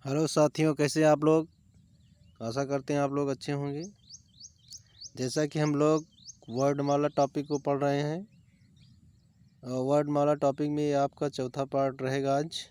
Hello साथियों, कैसे हैं आप लोग। आशा करते हैं आप लोग अच्छे होंगे। जैसा कि हम लोग वर्णमाला टॉपिक को पढ़ रहे हैं और वर्णमाला टॉपिक में ये आपका चौथा पार्ट रहेगा आज,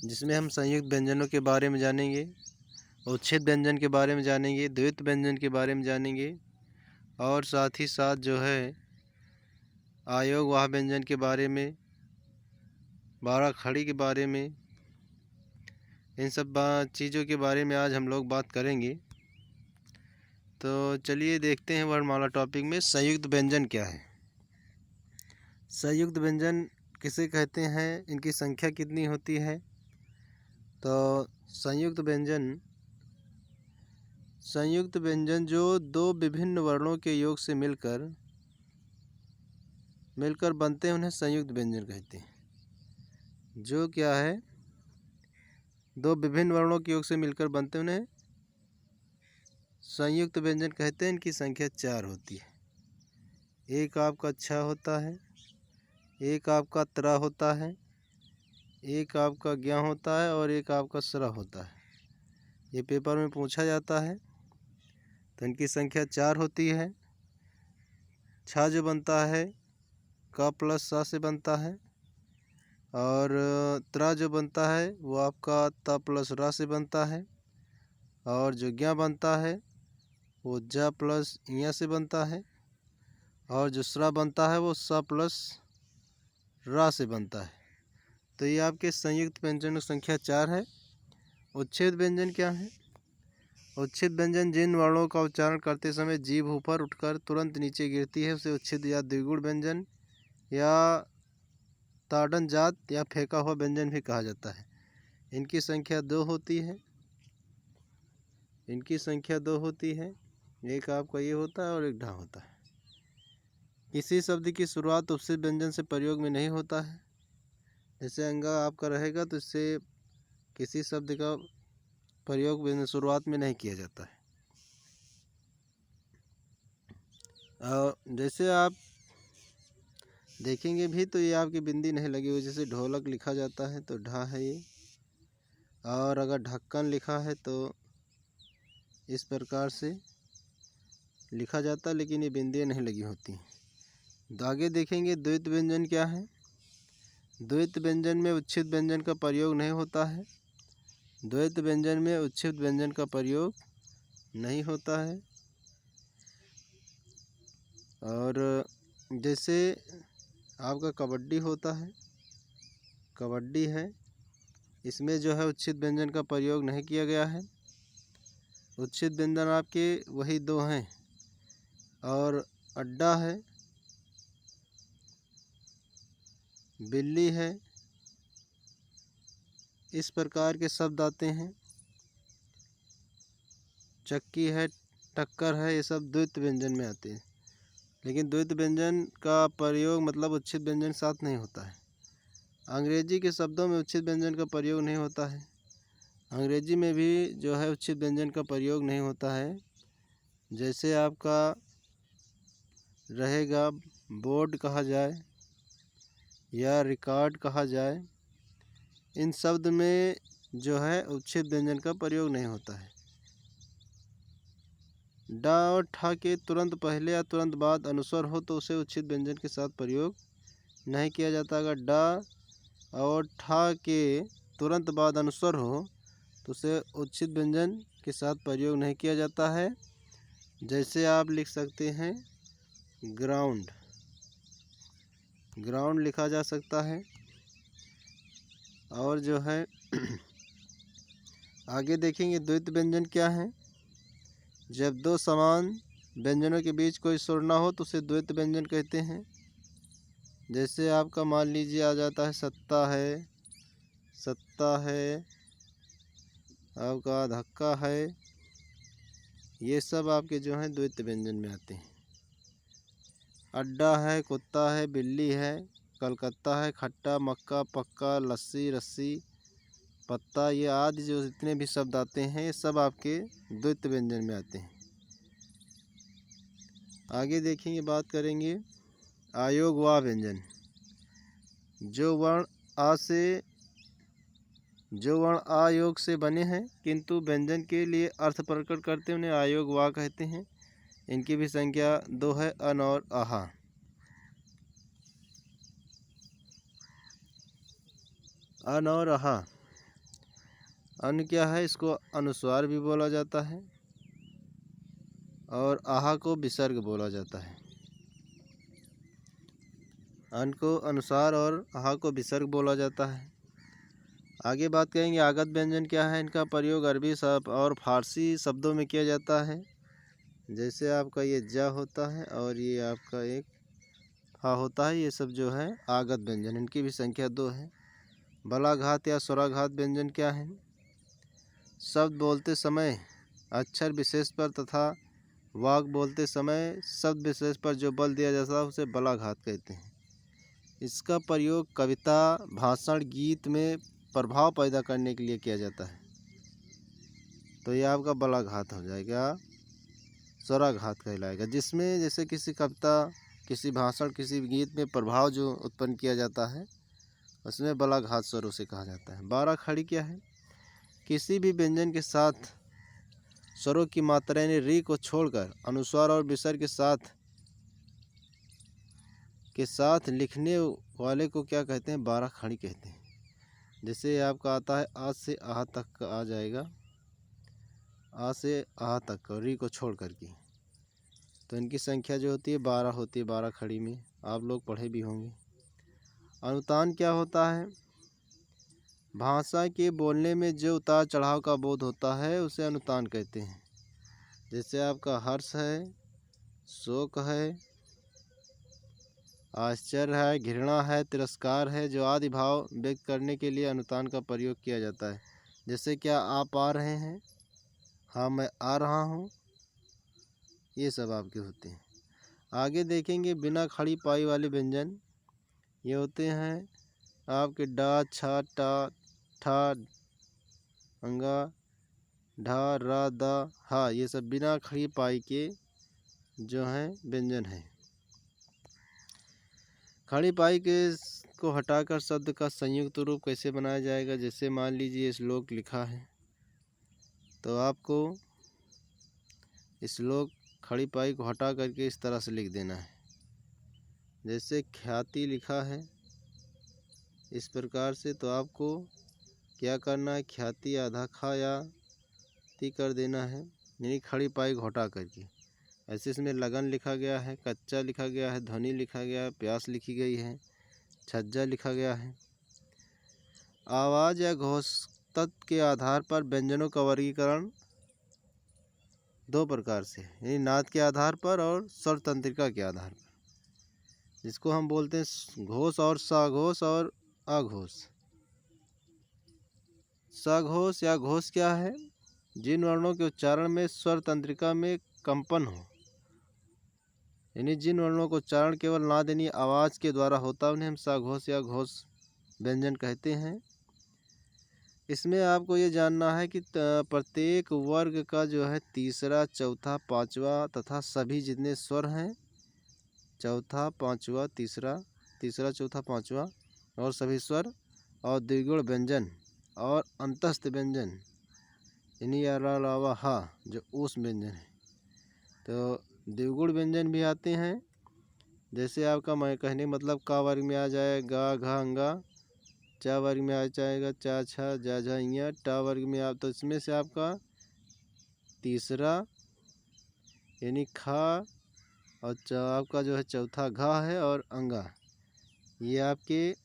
जिसमें हम संयुक्त व्यंजनों के बारे में जानेंगे, उच्छेद व्यंजन के बारे में जानेंगे, द्वैत व्यंजन के बारे में जानेंगे और साथ ही साथ जो है आयोगवाह व्यंजन के बारे में, बारह खड़ी के बारे में, इन सब चीज़ों के बारे में आज हम लोग बात करेंगे। तो चलिए देखते हैं वर्णमाला टॉपिक में संयुक्त व्यंजन क्या है। संयुक्त व्यंजन किसे कहते हैं, इनकी संख्या कितनी होती है। तो संयुक्त व्यंजन जो दो विभिन्न वर्णों के योग से मिलकर बनते हैं उन्हें संयुक्त व्यंजन कहते हैं। जो क्या है, दो विभिन्न वर्णों के योग से मिलकर बनते हैं उन्हें संयुक्त व्यंजन कहते हैं। इनकी संख्या 4 होती है। एक आपका छ होता है, एक आपका त्र होता है, एक आपका ज्ञ होता है और एक आपका स्र होता है। ये पेपर में पूछा जाता है। तो इनकी संख्या 4 होती है। छ जो बनता है क प्लस सा से बनता है और त्र जो बनता है वो आपका त प्लस रा से बनता है और जो ज्ञ बनता है वो ज प्लस ञ से बनता है और जो स्र बनता है वो स प्लस रा से बनता है। तो ये आपके संयुक्त व्यंजनों संख्या 4 है। उच्छेद व्यंजन क्या है। उच्छेद व्यंजन जिन वर्णों का उच्चारण करते समय जीभ ऊपर उठकर तुरंत नीचे गिरती है उसे उच्छेद या द्विगुण व्यंजन या ताड़न जात या फेंका हुआ व्यंजन भी कहा जाता है। इनकी संख्या 2 होती है। एक आपका ये होता है और एक ढा होता है। किसी शब्द की शुरुआत उपस्थित व्यंजन से प्रयोग में नहीं होता है। जैसे अंगा आपका रहेगा तो इससे किसी शब्द का प्रयोग शुरुआत में नहीं किया जाता है। और जैसे आप देखेंगे भी तो ये आपकी बिंदी नहीं लगी हुई। जैसे ढोलक लिखा जाता है तो ढा है ये, और अगर ढक्कन लिखा है तो इस प्रकार से लिखा जाता है, लेकिन ये बिंदियाँ नहीं लगी होती। तो आगे देखेंगे द्वैत व्यंजन क्या है। द्वैत व्यंजन में उच्छेद व्यंजन का प्रयोग नहीं होता है। द्वैत व्यंजन में उच्छेद व्यंजन का प्रयोग नहीं होता है। और जैसे आपका कबड्डी होता है, कबड्डी है, इसमें जो है उच्छेद व्यंजन का प्रयोग नहीं किया गया है। उच्छेद व्यंजन आपके वही 2 हैं। और अड्डा है, बिल्ली है, इस प्रकार के शब्द आते हैं। चक्की है, टक्कर है, ये सब द्वैत व्यंजन में आते हैं। लेकिन द्वैत व्यंजन का प्रयोग मतलब उच्छेद व्यंजन के साथ नहीं होता है। अंग्रेजी के शब्दों में उच्छेद व्यंजन का प्रयोग नहीं होता है। अंग्रेजी में भी जो है उच्छेद व्यंजन का प्रयोग नहीं होता है। जैसे आपका रहेगा बोर्ड कहा जाए या रिकॉर्ड कहा जाए, इन शब्द में जो है उच्छेद व्यंजन का प्रयोग नहीं होता है। डा और ठा के तुरंत पहले या तुरंत बाद अनुस्वर हो तो उसे उच्छेद व्यंजन के साथ प्रयोग नहीं किया जाता। अगर डा और ठा के तुरंत बाद अनुस्वर हो तो उसे उच्छेद व्यंजन के साथ प्रयोग नहीं किया जाता है। जैसे आप लिख सकते हैं ग्राउंड, ग्राउंड लिखा जा सकता है। और जो है आगे देखेंगे द्वैत व्यंजन क्या है। जब दो समान व्यंजनों के बीच कोई सुर ना हो तो उसे द्वैत व्यंजन कहते हैं। जैसे आपका मान लीजिए आ जाता है सत्ता है, आपका धक्का है, ये सब आपके जो हैं द्वैत व्यंजन में आते हैं। अड्डा है, कुत्ता है, बिल्ली है, कलकत्ता है, खट्टा, मक्का, पक्का, लस्सी, रस्सी, पत्ता, ये आदि जो जितने भी शब्द आते हैं ये सब आपके द्वैत व्यंजन में आते हैं। आगे देखेंगे, बात करेंगे आयोगवाह व्यंजन। जो वर्ण आ से जो वर्ण आ योग से बने हैं किंतु व्यंजन के लिए अर्थ प्रकट करते उन्हें आयोग वा कहते हैं। इनकी भी संख्या 2 है, अन और आहा। अन और आहा। अन क्या है, इसको अनुस्वार भी बोला जाता है और आहा को विसर्ग बोला जाता है। अन को अनुस्वार और आहा को विसर्ग बोला जाता है। आगे बात करेंगे आगत व्यंजन क्या है। इनका प्रयोग अरबी और फारसी शब्दों में किया जाता है। जैसे आपका ये जा होता है और ये आपका एक फा होता है, ये सब जो है आगत व्यंजन। इनकी भी संख्या 2 है। बलाघात या स्वराघात व्यंजन क्या है। शब्द बोलते समय अक्षर विशेष पर तथा वाक बोलते समय शब्द विशेष पर जो बल दिया जाता है उसे बलाघात कहते हैं। इसका प्रयोग कविता, भाषण, गीत में प्रभाव पैदा करने के लिए किया जाता है, तो यह आपका बलाघात हो जाएगा, स्वराघात कहलाएगा। जिसमें जैसे किसी कविता, किसी भाषण, किसी गीत में प्रभाव जो उत्पन्न किया जाता है उसमें बलाघात स्वरों से कहा जाता है। 12 खड़ी क्या है। किसी भी व्यंजन के साथ स्वरों की मात्रा यानी री को छोड़कर अनुस्वार और विसर्ग के साथ लिखने वाले को क्या कहते हैं, 12 खड़ी कहते हैं। जैसे आपका आता है आज से आह तक का आ जाएगा, आ से आह तक का री को छोड़ कर के, तो इनकी संख्या जो होती है 12 होती है। 12 खड़ी में आप लोग पढ़े भी होंगे। अनुतान क्या होता है। भाषा के बोलने में जो उतार चढ़ाव का बोध होता है उसे अनुतान कहते हैं। जैसे आपका हर्ष है, शोक है, आश्चर्य है, घृणा है, तिरस्कार है, जो आदि भाव व्यक्त करने के लिए अनुतान का प्रयोग किया जाता है। जैसे क्या आप आ रहे हैं, हाँ मैं आ रहा हूँ, ये सब आपके होते हैं। आगे देखेंगे बिना खड़ी पाई वाले व्यंजन। ये होते हैं आपके डा, छा, टा, ठा, अंगा, ढा, रा, दा, हा, ये सब बिना खड़ी पाई के जो हैं व्यंजन हैं। खड़ी पाई के को हटाकर शब्द का संयुक्त रूप कैसे बनाया जाएगा। जैसे मान लीजिए श्लोक लिखा है तो आपको श्लोक खड़ी पाई को हटा करके इस तरह से लिख देना है। जैसे ख्याति लिखा है इस प्रकार से, तो आपको क्या करना है, ख्याति आधा खा या ती कर देना है, यानी खड़ी पाई को हटा करके। ऐसे इसमें लगन लिखा गया है, कच्चा लिखा गया है, ध्वनि लिखा गया है, प्यास लिखी गई है, छज्जा लिखा गया है। आवाज़ या घोष तत्व के आधार पर व्यंजनों का वर्गीकरण 2 प्रकार से है, यानी नाद के आधार पर और स्वर तंत्रिका के आधार पर, जिसको हम बोलते हैं घोष और साघोष और आघोष। साघोष या घोष क्या है, जिन वर्णों के उच्चारण में स्वर तंत्रिका में कंपन हो, यानी जिन वर्णों को उच्चारण केवल नाद यानी आवाज़ के द्वारा होता है उन्हें हम साघोष या घोष व्यंजन कहते हैं। इसमें आपको ये जानना है कि प्रत्येक वर्ग का जो है तीसरा, चौथा, पांचवा तथा सभी जितने स्वर हैं, चौथा, पांचवा, तीसरा, चौथा, पांचवा और सभी स्वर और द्विगुण व्यंजन और अंतस्थ व्यंजन यानी अलावा हा जो उस व्यंजन है, तो द्विगुण व्यंजन भी आते हैं। जैसे आपका मैं कहने मतलब का वर्ग में आ जाएगा घा, अंगा, चा वर्ग में आ जाएगा चा, छा, जा, झा, इया, टा वर्ग में आप, तो इसमें से आपका तीसरा यानी खा और आपका जो है चौथा घा है और अंगा, ये आपके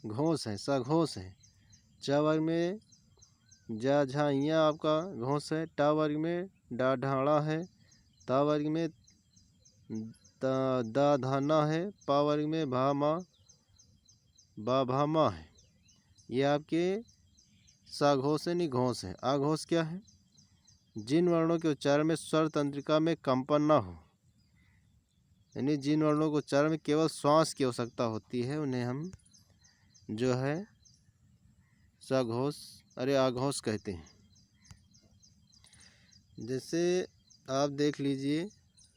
घोष हैं, सघोष हैं। चा वर्ग में जा, झा, इया आपका घोष है। टा वर्ग में डा, ढाड़ा है। ता वर्ग में दा, धाना है। पा वर्ग में भा, मा, बा, भा, मा है। ये आपके साघोष यानी घोष है। आघोष क्या है, जिन वर्णों के उच्चारण में स्वर तंत्रिका में कंपन ना हो, यानी जिन वर्णों को उच्चारण में केवल श्वास की आवश्यकता होती है उन्हें हम जो है सघोष आघोष कहते हैं। जैसे आप देख लीजिए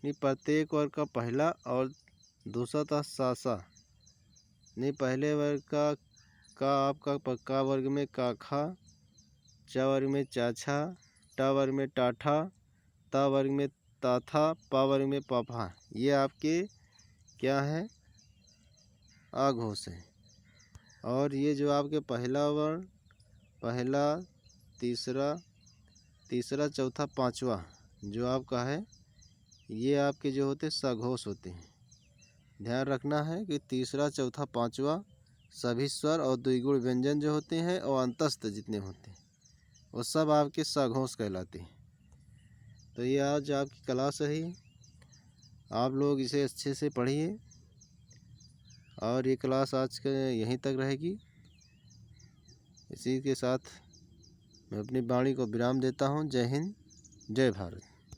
कि प्रत्येक वर्ग का पहला और दूसरा था सा, नहीं पहले वर्ग का का आपका पक्का वर्ग में काखा, चा वर्ग में चाछा, टा वर्ग में टाठा, ता वर्ग में ताथा, पा वर्ग में पापा। ये आपके क्या है? आघोष है। और ये जो आपके पहला वर्ण, पहला, तीसरा, चौथा, पांचवा जो आपका है, ये आपके जो होते सघोष होते हैं। ध्यान रखना है कि तीसरा, चौथा, पांचवा सभी स्वर और द्विगुण व्यंजन जो होते हैं और अंतस्थ जितने होते हैं वो सब आपके सघोष कहलाते हैं। तो ये आज आपकी क्लास है, आप लोग इसे अच्छे से पढ़िए और ये क्लास आज के यहीं तक रहेगी। इसी के साथ मैं अपनी वाणी को विराम देता हूँ। जय हिंद, जय भारत।